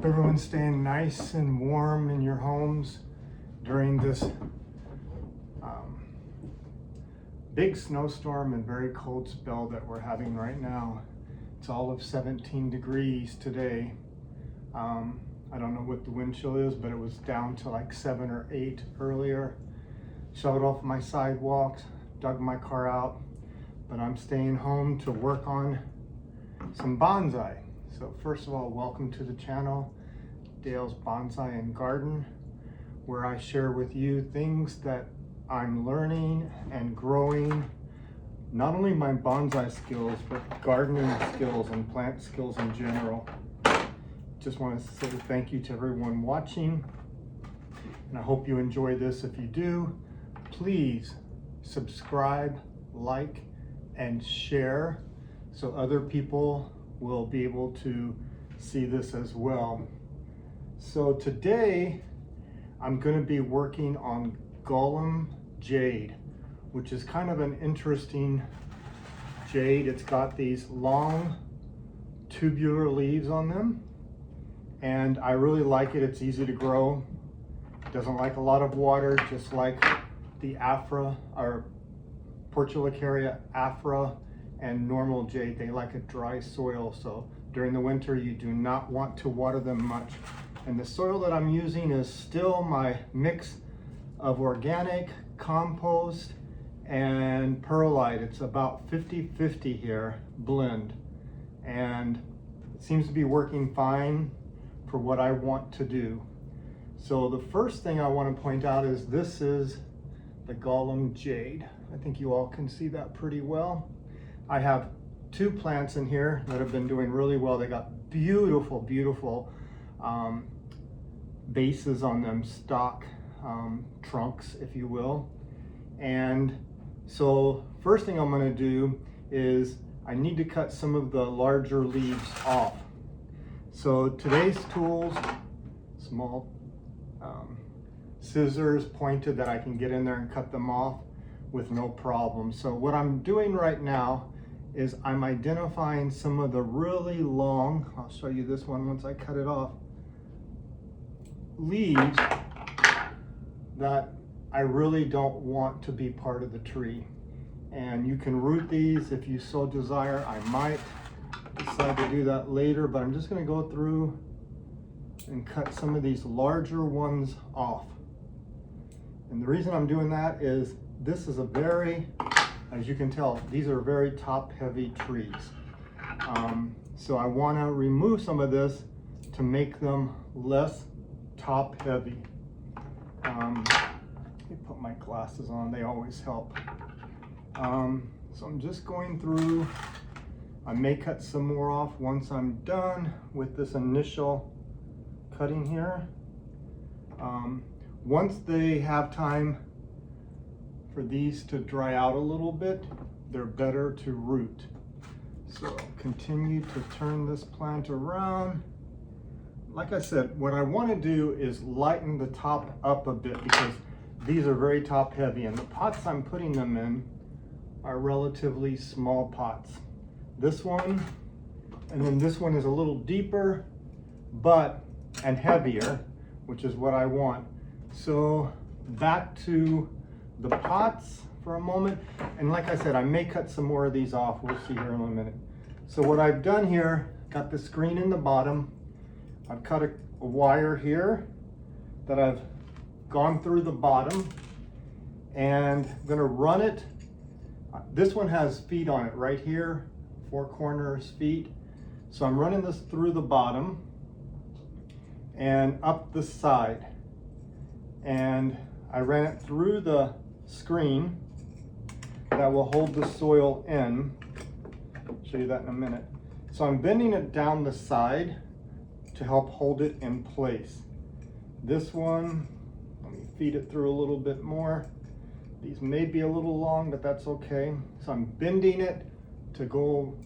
Hope everyone's staying nice and warm in your homes during this big snowstorm and very cold spell that we're having right now. It's all of 17 degrees today. I don't know what the wind chill is, but it was down to like 7 or 8 earlier. Shoveled off my sidewalks, dug my car out, but I'm staying home to work on some bonsai. So first of all, welcome to the channel, Dale's Bonsai and Garden, where I share with you things that I'm learning and growing, not only my bonsai skills, but gardening skills and plant skills in general. Just want to say thank you to everyone watching, and I hope you enjoy this. If you do, please subscribe, like, and share so other people will be able to see this as well. So today I'm going to be working on gollum jade, which is kind of an interesting jade. It's got these long tubular leaves on them, and I really like it. It's easy to grow. It doesn't like a lot of water, just like the Afra or Portulacaria Afra and normal jade. They like a dry soil, so during the winter you do not want to water them much. And the soil that I'm using is still my mix of organic compost and perlite. It's about 50-50 here blend, and it seems to be working fine for what I want to do. So the first thing I want to point out is this is the gollum jade. I think you all can see that pretty well. I have 2 plants in here that have been doing really well. They got beautiful, beautiful bases on them, stock trunks, if you will. And so first thing I'm going to do is I need to cut some of the larger leaves off. So today's tools, small scissors pointed that I can get in there and cut them off with no problem. So what I'm doing right now is I'm identifying some of the really long, I'll show you this one once I cut it off, leaves that I really don't want to be part of the tree. And you can root these if you so desire. I might decide to do that later, but I'm just going to go through and cut some of these larger ones off. And the reason I'm doing that is this is a very, as you can tell, these are very top heavy trees. So I want to remove some of this to make them less top heavy. Let me put my glasses on, they always help. So I'm just going through. I may cut some more off once I'm done with this initial cutting here. Once they have time for these to dry out a little bit, they're better to root. So continue to turn this plant around. Like I said, what I want to do is lighten the top up a bit because these are very top heavy, and the pots I'm putting them in are relatively small pots. This one and then this one is a little deeper and heavier, which is what I want. So back to the pots for a moment, and like I said, I may cut some more of these off. We'll see here in a minute. So what I've done here, got the screen in the bottom. I've cut a wire here that I've gone through the bottom, and I'm gonna run it. This one has feet on it right here, 4 corners feet. So I'm running this through the bottom and up the side. And I ran it through the screen that will hold the soil in. I'll show you that in a minute. So I'm bending it down the side to help hold it in place. This one, let me feed it through a little bit more. These may be a little long, but that's okay. So I'm bending it to go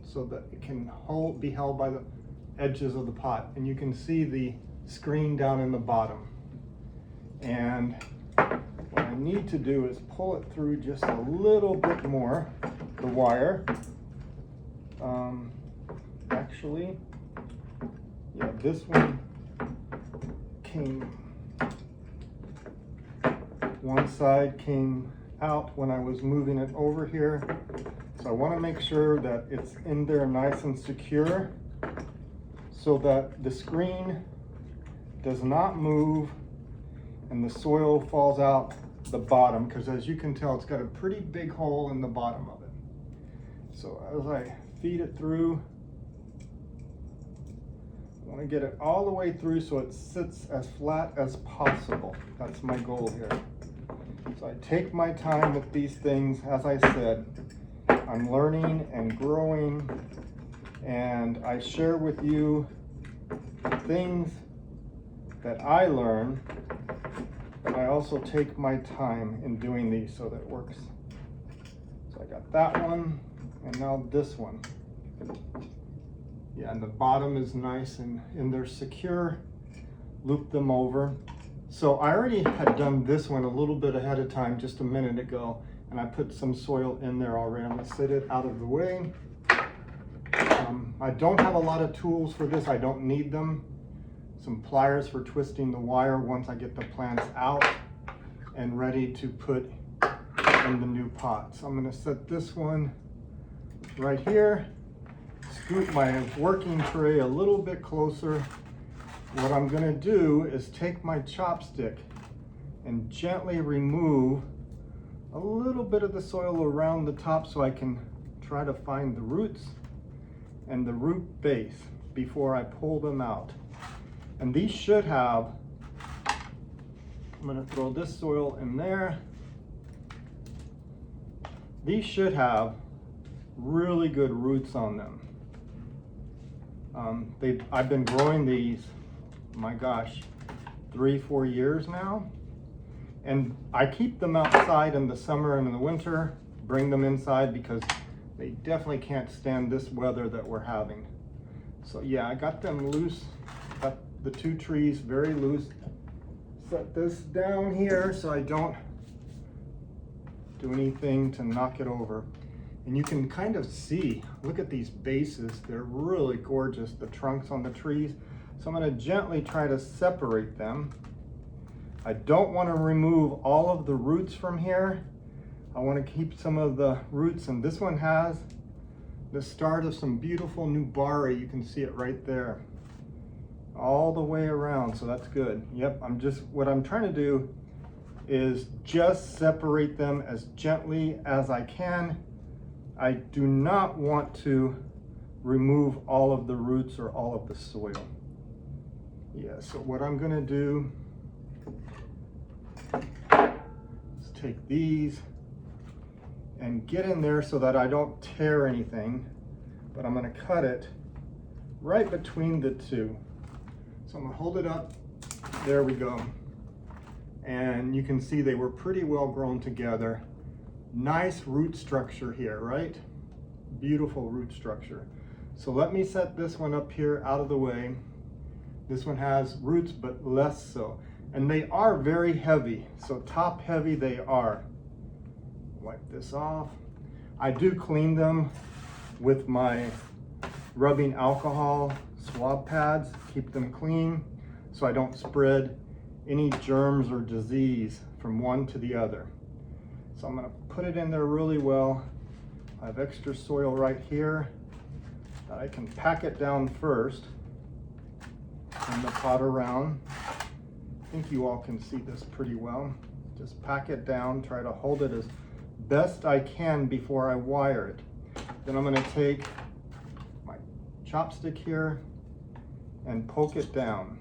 so that it can be held by the edges of the pot. And you can see the screen down in the bottom. And what I need to do is pull it through just a little bit more, the wire. Actually, yeah, this one one side came out when I was moving it over here. So I want to make sure that it's in there nice and secure so that the screen does not move and the soil falls out the bottom, because as you can tell, it's got a pretty big hole in the bottom of it. So as I feed it through, I want to get it all the way through so it sits as flat as possible. That's my goal here. So I take my time with these things. As I said, I'm learning and growing, and I share with you things that I learn, but I also take my time in doing these so that it works. So I got that one, and now this one. Yeah, and the bottom is nice and in there secure. Loop them over. So I already had done this one a little bit ahead of time, just a minute ago, and I put some soil in there already. I'm gonna sit it out of the way. I don't have a lot of tools for this. I don't need them. Some pliers for twisting the wire once I get the plants out and ready to put in the new pot. So I'm gonna set this one right here, scoot my working tray a little bit closer. What I'm gonna do is take my chopstick and gently remove a little bit of the soil around the top so I can try to find the roots and the root base before I pull them out. And these should have, I'm gonna throw this soil in there. These should have really good roots on them. I've been growing these, my gosh, 3-4 years now. And I keep them outside in the summer and in the winter, bring them inside because they definitely can't stand this weather that we're having. So yeah, I got them loose, got the two trees very loose. Set this down here so I don't do anything to knock it over. And you can kind of see, look at these bases, they're really gorgeous, the trunks on the trees. So I'm gonna gently try to separate them. I don't wanna remove all of the roots from here. I wanna keep some of the roots, and this one has the start of some beautiful new barre. You can see it right there, all the way around, so that's good. Yep, what I'm trying to do is just separate them as gently as I can. I do not want to remove all of the roots or all of the soil. Yeah, so what I'm gonna do is take these and get in there so that I don't tear anything, but I'm gonna cut it right between the two. So I'm gonna hold it up, there we go. And you can see they were pretty well grown together. Nice root structure here, right? Beautiful root structure. So let me set this one up here out of the way. This one has roots, but less so. And they are very heavy, so top heavy they are. Wipe this off. I do clean them with my rubbing alcohol swab pads, keep them clean so I don't spread any germs or disease from one to the other. So I'm gonna put it in there really well. I have extra soil right here that I can pack it down first in the pot around. I think you all can see this pretty well. Just pack it down, try to hold it as best I can before I wire it. Then I'm gonna take my chopstick here and poke it down.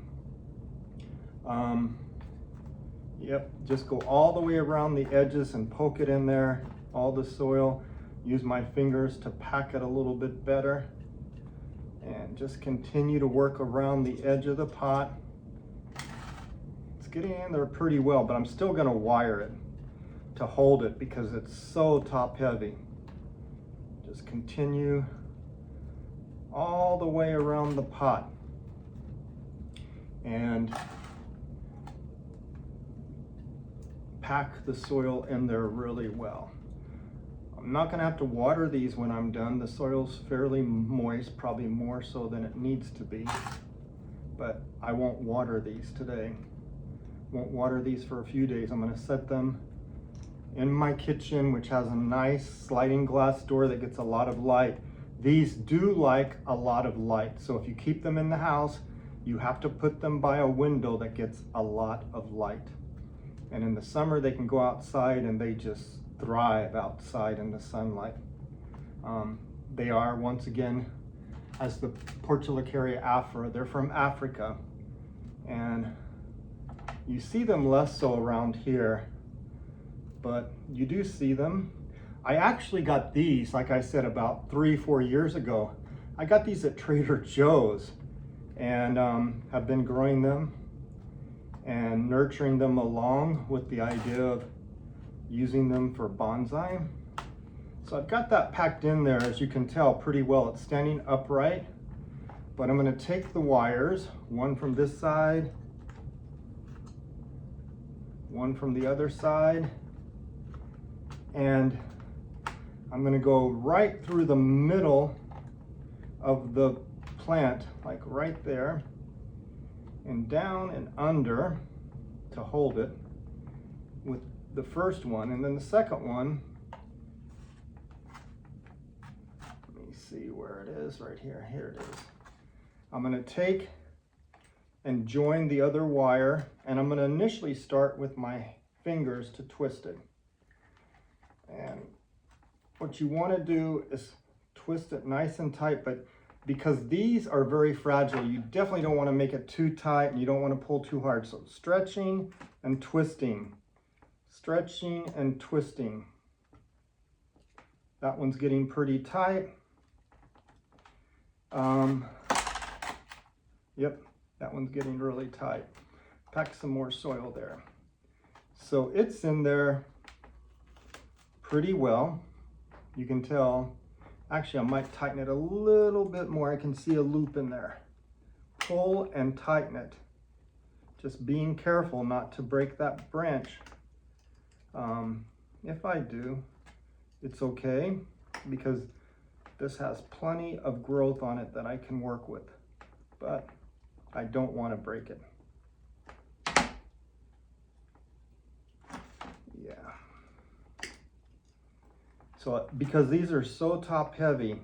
Yep, just go all the way around the edges and poke it in there, all the soil. Use my fingers to pack it a little bit better. And just continue to work around the edge of the pot. It's getting in there pretty well, but I'm still gonna wire it to hold it because it's so top heavy. Just continue all the way around the pot. And pack the soil in there really well. I'm not gonna have to water these when I'm done. The soil's fairly moist, probably more so than it needs to be. but I won't water these today. Won't water these for a few days. I'm gonna set them in my kitchen, which has a nice sliding glass door that gets a lot of light. These do like a lot of light, so if you keep them in the house, you have to put them by a window that gets a lot of light. And in the summer, they can go outside and they just thrive outside in the sunlight. They are, once again, as the Portulacaria afra, they're from Africa. And you see them less so around here, but you do see them. I actually got these, like I said, about 3-4 years ago. I got these at Trader Joe's and have been growing them and nurturing them along with the idea of using them for bonsai. So I've got that packed in there, as you can tell, pretty well. It's standing upright, but I'm gonna take the wires, one from this side, one from the other side, and I'm gonna go right through the middle of the plant, like right there, and down and under to hold it with the first one. And then the second one, let me see where it is, right here, here it is. I'm gonna take and join the other wire, and I'm gonna initially start with my fingers to twist it. And what you wanna do is twist it nice and tight, but because these are very fragile, you definitely don't wanna make it too tight and you don't wanna pull too hard. So stretching and twisting, stretching and twisting. That one's getting pretty tight. Yep, that one's getting really tight. Pack some more soil there. So it's in there pretty well. You can tell, actually I might tighten it a little bit more. I can see a loop in there. Pull and tighten it. Just being careful not to break that branch. If I do, it's okay, because this has plenty of growth on it that I can work with, but I don't want to break it. Yeah. So because these are so top heavy,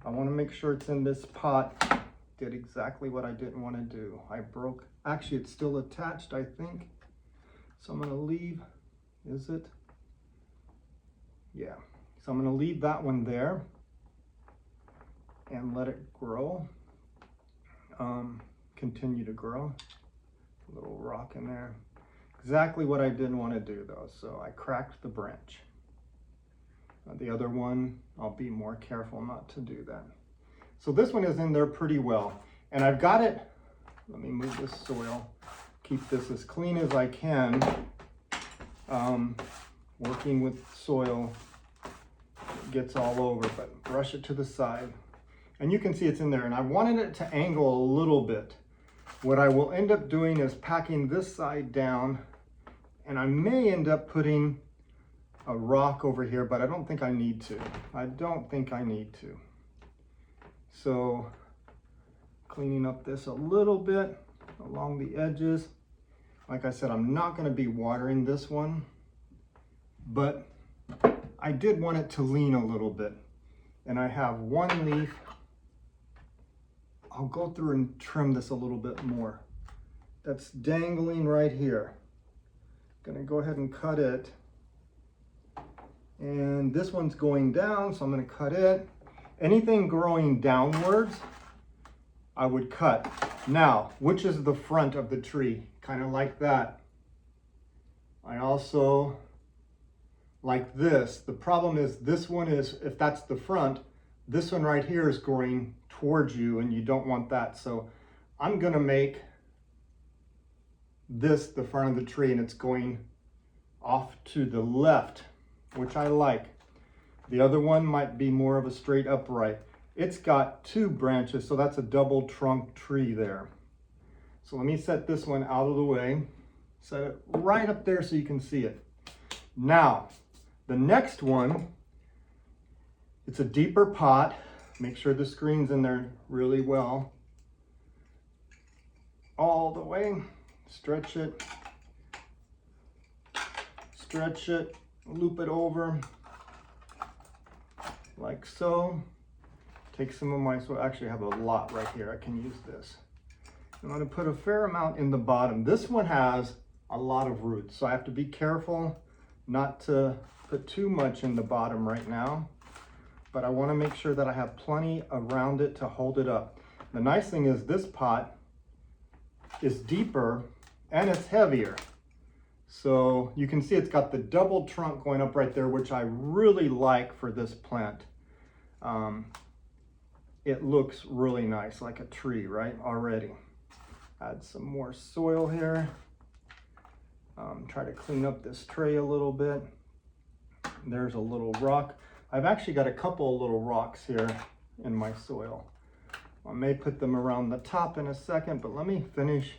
I want to make sure it's in this pot. Did exactly what I didn't want to do. I broke, actually it's still attached, I think. So I'm going to leave, is it? Yeah. So I'm going to leave that one there and let it grow. Continue to grow. A little rock in there. Exactly what I didn't want to do though, so I cracked the branch. The other one, I'll be more careful not to do that. So this one is in there pretty well. And I've got it, let me move this soil, keep this as clean as I can. Working with soil, it gets all over, but brush it to the side. And you can see it's in there, and I wanted it to angle a little bit. What I will end up doing is packing this side down, and I may end up putting a rock over here, but I don't think I need to. I don't think I need to. So cleaning up this a little bit along the edges. Like I said, I'm not going to be watering this one, but I did want it to lean a little bit. And I have one leaf. I'll go through and trim this a little bit more. That's dangling right here. Gonna go ahead and cut it. And this one's going down, so I'm gonna cut it. Anything growing downwards, I would cut. Now, which is the front of the tree? Kind of like that. I also like this. The problem is this one is, if that's the front, this one right here is growing towards you and you don't want that. So I'm gonna make this the front of the tree and it's going off to the left, which I like. The other one might be more of a straight upright. It's got two branches, so that's a double trunk tree there. So let me set this one out of the way. Set it right up there so you can see it. Now, the next one, it's a deeper pot. Make sure the screen's in there really well. all the way, stretch it, loop it over like so. Take some of my soil, actually I have a lot right here, I can use this. I'm going to put a fair amount in the bottom. This one has a lot of roots, so I have to be careful not to put too much in the bottom right now, but I want to make sure that I have plenty around it to hold it up. The nice thing is this pot is deeper and it's heavier. So you can see it's got the double trunk going up right there, which I really like for this plant. It looks really nice, like a tree, right, already. Add some more soil here. Try to clean up this tray a little bit. There's a little rock. I've actually got a couple of little rocks here in my soil. I may put them around the top in a second, but let me finish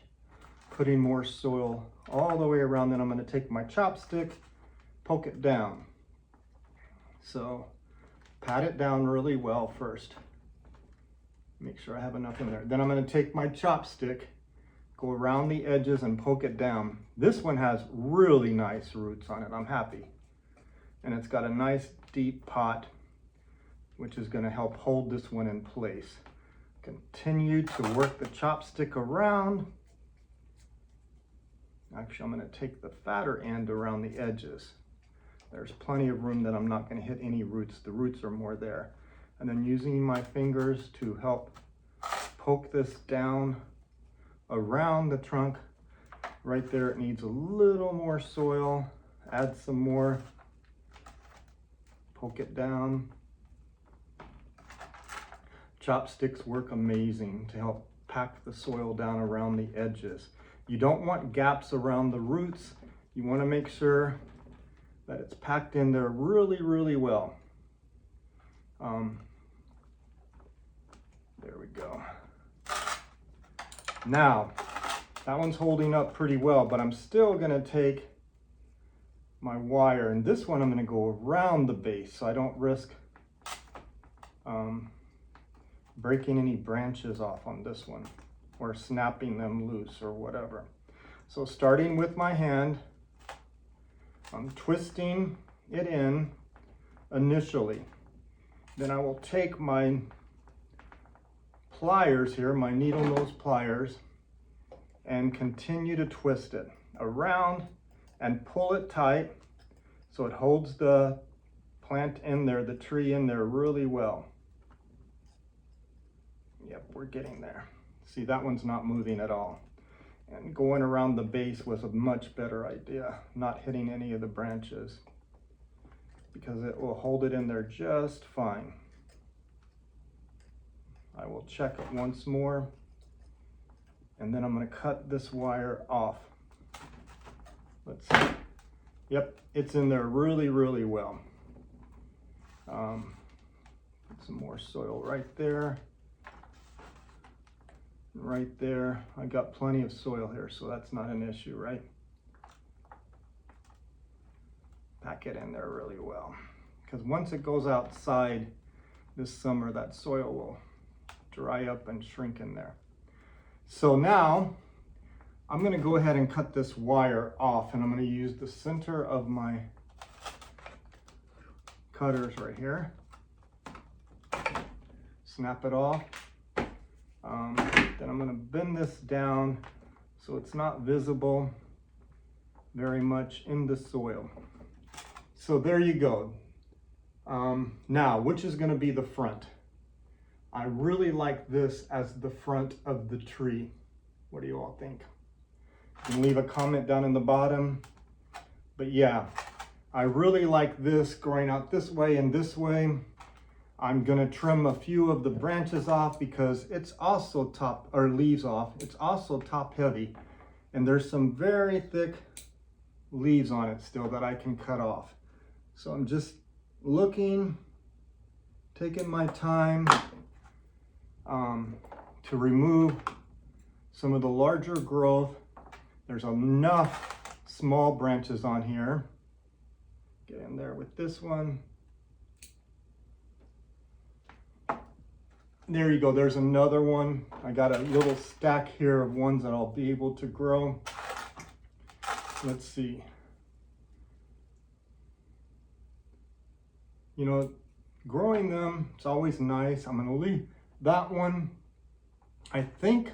putting more soil all the way around. Then I'm going to take my chopstick, poke it down. So pat it down really well first. Make sure I have enough in there. Then I'm going to take my chopstick, go around the edges and poke it down. This one has really nice roots on it. I'm happy. And it's got a nice deep pot, which is going to help hold this one in place. Continue to work the chopstick around. Actually, I'm going to take the fatter end around the edges. There's plenty of room that I'm not going to hit any roots. The roots are more there. And then using my fingers to help poke this down around the trunk. Right there, it needs a little more soil. Add some more. Poke it down. Chopsticks work amazing to help pack the soil down around the edges. You don't want gaps around the roots. You want to make sure that it's packed in there really, really well. There we go. Now, that one's holding up pretty well, but I'm still going to take my wire, and this one I'm going to go around the base so I don't risk breaking any branches off on this one or snapping them loose or whatever. So starting with my hand, I'm twisting it in initially. Then I will take my pliers here, my needle nose pliers, and continue to twist it around and pull it tight so it holds the plant in there, the tree in there really well. Yep, we're getting there. See, that one's not moving at all. And going around the base was a much better idea, not hitting any of the branches, because it will hold it in there just fine. I will check it once more, and then I'm going to cut this wire off. Let's see. Yep, it's in there really, really well. Put some more soil right there. Right there. I got plenty of soil here, so that's not an issue, right? Pack it in there really well, because once it goes outside this summer, that soil will dry up and shrink in there. So now I'm going to go ahead and cut this wire off, and I'm going to use the center of my cutters right here. Snap it off. Then I'm going to bend this down so it's not visible very much in the soil. So there you go. Now, which is going to be the front? I really like this as the front of the tree. What do you all think? You can leave a comment down in the bottom. But yeah, I really like this going out this way and this way. I'm gonna trim a few of the branches off because it's also leaves off. It's also top heavy. And there's some very thick leaves on it still that I can cut off. So I'm just looking, taking my time to remove some of the larger growth. There's enough small branches on here. Get in there with this one. There you go. There's another one. I got a little stack here of ones that I'll be able to grow. Let's see. You know, growing them, it's always nice. I'm gonna leave that one. I think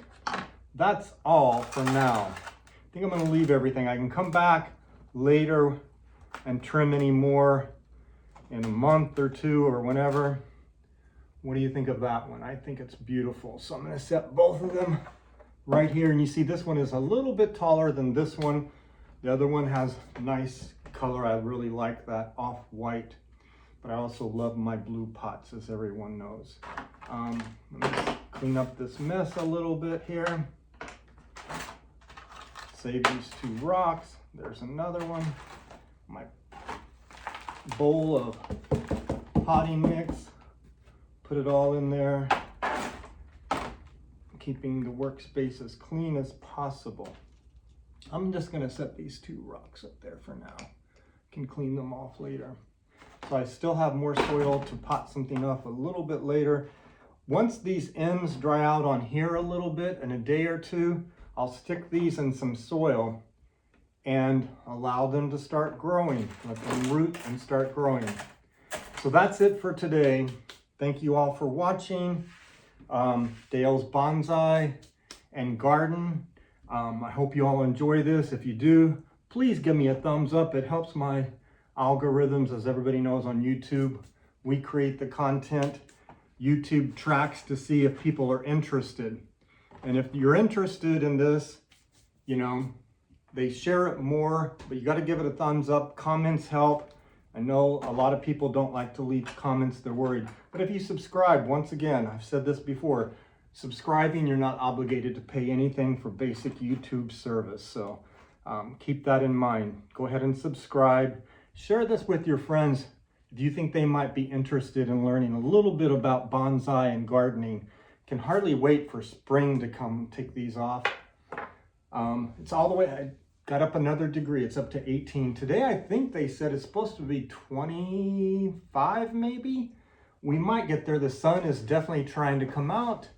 that's all for now. I think I'm gonna leave everything. I can come back later and trim any more in a month or two or whenever. What do you think of that one? I think it's beautiful. So I'm gonna set both of them right here. And you see this one is a little bit taller than this one. The other one has nice color. I really like that off-white. But I also love my blue pots, as everyone knows. Let me clean up this mess a little bit here. Save these two rocks. There's another one. My bowl of potting mix. Put it all in there. Keeping the workspace as clean as possible. I'm just gonna set these two rocks up there for now. Can clean them off later. So I still have more soil to pot something up a little bit later. Once these ends dry out on here a little bit, in a day or two, I'll stick these in some soil and allow them to start growing. Let them root and start growing. So that's it for today. Thank you all for watching. Dale's Bonsai and Garden. I hope you all enjoy this. If you do, please give me a thumbs up. It helps my algorithms, as everybody knows on YouTube. We create the content. YouTube tracks to see if people are interested. And if you're interested in this, you know, they share it more, but you got to give it a thumbs up. Comments help. I know a lot of people don't like to leave comments, they're worried. But if you subscribe, once again, I've said this before, subscribing, you're not obligated to pay anything for basic YouTube service. So keep that in mind. Go ahead and subscribe. Share this with your friends if you think they might be interested in learning a little bit about bonsai and gardening. Can hardly wait for spring to come take these off. It's all the way, I got up another degree. It's up to 18. Today, I think they said it's supposed to be 25 maybe. We might get there. The sun is definitely trying to come out.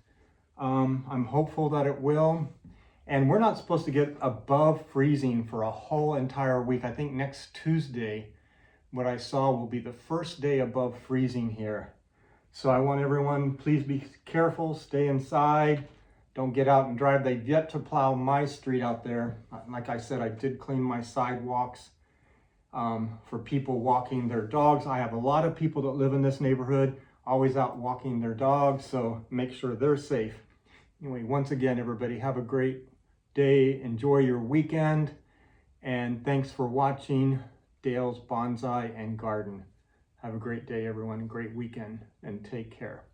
I'm hopeful that it will. And we're not supposed to get above freezing for a whole entire week. I think next Tuesday, what I saw will be the first day above freezing here. So I want everyone, please be careful, stay inside, don't get out and drive. They've yet to plow my street out there. Like I said, I did clean my sidewalks for people walking their dogs. I have a lot of people that live in this neighborhood, always out walking their dogs, so make sure they're safe. Anyway, once again, everybody, have a great day. Enjoy your weekend. And thanks for watching Dale's Bonsai and Garden. Have a great day, everyone. Great weekend, and take care.